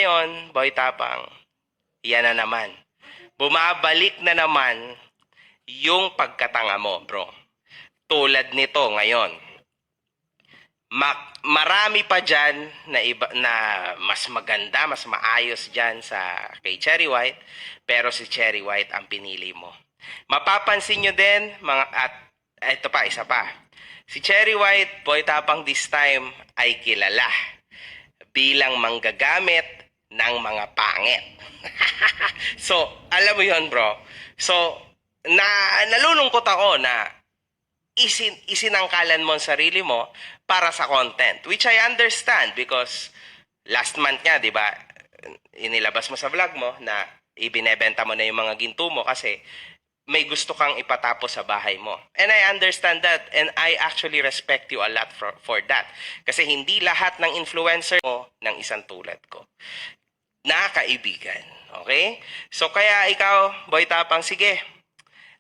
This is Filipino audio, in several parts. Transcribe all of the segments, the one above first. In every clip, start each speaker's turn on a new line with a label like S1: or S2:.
S1: ngayon, Boy Tapang, yan na naman. Bumabalik na naman yung pagkatanga mo, bro. Tulad nito ngayon. Marami pa dyan na, iba, na mas maganda, mas maayos dyan sa kay Cherry White, pero si Cherry White ang pinili mo. Mapapansin nyo din, at ito pa, isa pa. Si Cherry White, Boy Tapang this time, ay kilala bilang manggagamit ng mga pangit. So, alam mo yon bro. So, nalulungkot ako na isinangkalan mo ang sarili mo para sa content, which I understand because last month nga, di ba, inilabas mo sa vlog mo na ibinebenta mo na yung mga ginto mo kasi may gusto kang ipatapos sa bahay mo. And I understand that and I actually respect you a lot for that. Kasi hindi lahat ng influencer mo ng isang tulad ko na kaibigan. Okay? So kaya ikaw, Boy Tapang, sige,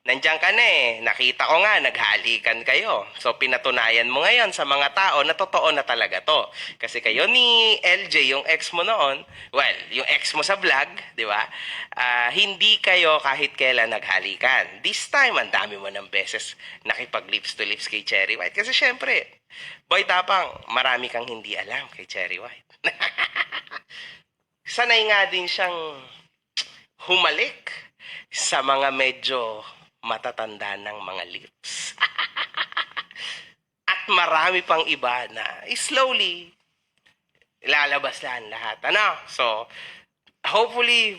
S1: nandiyan ka na eh. Nakita ko nga, naghalikan kayo. So, pinatunayan mo ngayon sa mga tao na totoo na talaga to. Kasi kayo ni LJ, yung ex mo noon, well, yung ex mo sa vlog, di ba? Hindi kayo kahit kailan naghalikan. This time, ang dami mo ng beses nakipag-lips to lips kay Cherry White. Kasi syempre, Boy Tapang, marami kang hindi alam kay Cherry White. Sanay nga din siyang humalik sa mga medyo matatanda ng mga lips. At marami pang iba na slowly ilalabas lang lahat. Ano? So, hopefully,